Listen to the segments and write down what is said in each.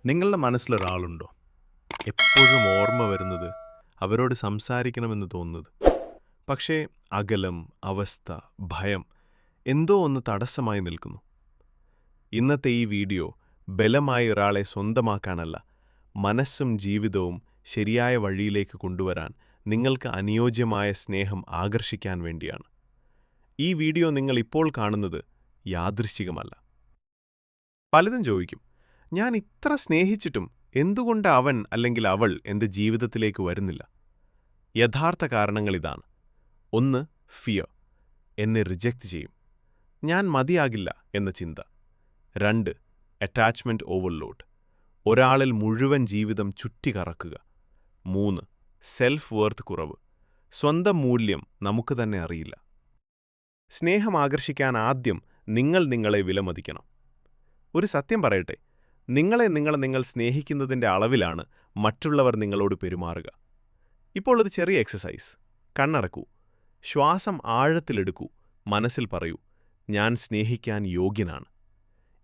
നിങ്ങളുടെ മനസ്സിലൊരാളുണ്ടോ? എപ്പോഴും ഓർമ്മ വരുന്നത്, അവരോട് സംസാരിക്കണമെന്ന് തോന്നുന്നത്. പക്ഷേ അകലം, അവസ്ഥ, ഭയം എന്തോ ഒന്ന് തടസ്സമായി നിൽക്കുന്നു. ഇന്നത്തെ ഈ വീഡിയോ ബലമായി ഒരാളെ സ്വന്തമാക്കാനല്ല, മനസ്സും ജീവിതവും ശരിയായ വഴിയിലേക്ക് കൊണ്ടുവരാൻ നിങ്ങൾക്ക് അനുയോജ്യമായ സ്നേഹം ആകർഷിക്കാൻ വേണ്ടിയാണ്. ഈ വീഡിയോ നിങ്ങൾ ഇപ്പോൾ കാണുന്നത് യാദൃശ്ചികമല്ല. പലതും ചോദിക്കും, ഞാൻ ഇത്ര സ്നേഹിച്ചിട്ടും എന്തുകൊണ്ട് അവൻ അല്ലെങ്കിൽ അവൾ എൻ്റെ ജീവിതത്തിലേക്ക് വരുന്നില്ല? യഥാർത്ഥ കാരണങ്ങളിതാണ്. 1. ഫിയർ, എന്നെ റിജക്റ്റ് ചെയ്യും, ഞാൻ മതിയാകില്ല എന്ന ചിന്ത. 2. അറ്റാച്ച്മെൻറ്റ് ഓവർലോഡ്, ഒരാളിൽ മുഴുവൻ ജീവിതം ചുറ്റിക്കറക്കുക. 3. സെൽഫ് വർത്ത് കുറവ്, സ്വന്തം മൂല്യം നമുക്ക് തന്നെ അറിയില്ല. സ്നേഹം ആകർഷിക്കാൻ ആദ്യം നിങ്ങൾ നിങ്ങളെ വിലമതിക്കണം. ഒരു സത്യം പറയട്ടെ, നിങ്ങൾ സ്നേഹിക്കുന്നതിൻ്റെ അളവിലാണ് മറ്റുള്ളവർ നിങ്ങളോട് പെരുമാറുക. ഇപ്പോൾ ഒരു ചെറിയ എക്സസൈസ്. കണ്ണടക്കൂ, ശ്വാസം ആഴത്തിലെടുക്കൂ, മനസ്സിൽ പറയൂ, ഞാൻ സ്നേഹിക്കാൻ യോഗ്യനാണ്,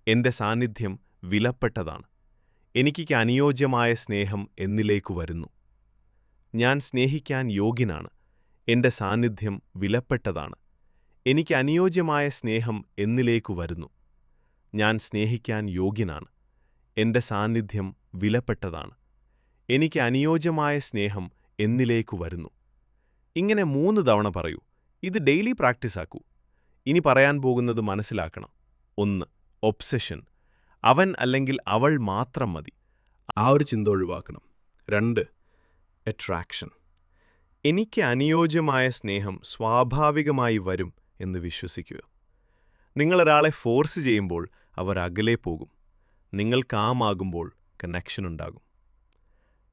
എൻ്റെ സാന്നിധ്യം വിലപ്പെട്ടതാണ്, എനിക്ക് അനുയോജ്യമായ സ്നേഹം എന്നിലേക്ക് വരുന്നു. ഞാൻ സ്നേഹിക്കാൻ യോഗ്യനാണ്, എൻ്റെ സാന്നിധ്യം വിലപ്പെട്ടതാണ്, എനിക്ക് അനുയോജ്യമായ സ്നേഹം എന്നിലേക്ക് വരുന്നു. ഞാൻ സ്നേഹിക്കാൻ യോഗ്യനാണ്, എൻ്റെ സാന്നിധ്യം വിലപ്പെട്ടതാണ്, എനിക്ക് അനുയോജ്യമായ സ്നേഹം എന്നിലേക്ക് വരുന്നു. ഇങ്ങനെ 3 തവണ പറയൂ. ഇത് ഡെയിലി പ്രാക്ടീസ് ആക്കൂ. ഇനി പറയാൻ പോകുന്നത് മനസ്സിലാക്കണം. 1. ഒബ്സഷൻ, അവൻ അല്ലെങ്കിൽ അവൾ മാത്രം മതി, ആ ഒരു ചിന്ത ഒഴിവാക്കണം. 2. അട്രാക്ഷൻ, എനിക്ക് അനുയോജ്യമായ സ്നേഹം സ്വാഭാവികമായി വരും എന്ന് വിശ്വസിക്കുക. നിങ്ങളൊരാളെ ഫോഴ്സ് ചെയ്യുമ്പോൾ അവർ അകലെ പോകും. നിങ്ങൾ കാമാകുമ്പോൾ കണക്ഷൻ ഉണ്ടാകും.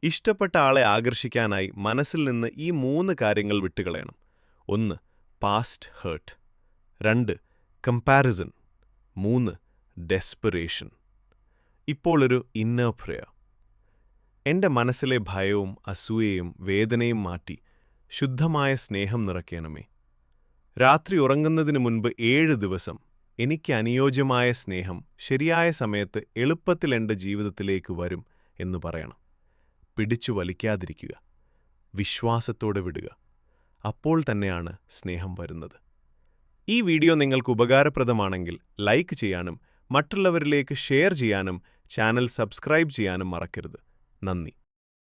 ഇഷ്ടപ്പെട്ട ആളെ ആകർഷിക്കാനായി മനസ്സിൽ നിന്ന് ഈ 3 കാര്യങ്ങൾ വിട്ടുകളയണം. 1. Past hurt, 2. കമ്പാരിസൺ, 3. ഡെസ്പറേഷൻ. ഇപ്പോൾ ഒരു ഇന്നർ പ്രയർ. എൻ്റെ മനസ്സിലെ ഭയവും അസൂയയും വേദനയും മാറ്റി ശുദ്ധമായ സ്നേഹം നിറയ്ക്കണമേ. രാത്രി ഉറങ്ങുന്നതിന് മുൻപ് 7 ദിവസം എനിക്ക് അനുയോജ്യമായ സ്നേഹം ശരിയായ സമയത്ത് എളുപ്പത്തിൽ എൻ്റെ ജീവിതത്തിലേക്ക് വരും എന്ന് പറയണം. പിടിച്ചു വലിക്കാതിരിക്കുക, വിശ്വാസത്തോടെ വിടുക. അപ്പോൾ തന്നെയാണ് സ്നേഹം വരുന്നത്. ഈ വീഡിയോ നിങ്ങൾക്ക് ഉപകാരപ്രദമാണെങ്കിൽ ലൈക്ക് ചെയ്യാനും മറ്റുള്ളവരിലേക്ക് ഷെയർ ചെയ്യാനും ചാനൽ സബ്സ്ക്രൈബ് ചെയ്യാനും മറക്കരുത്. നന്ദി.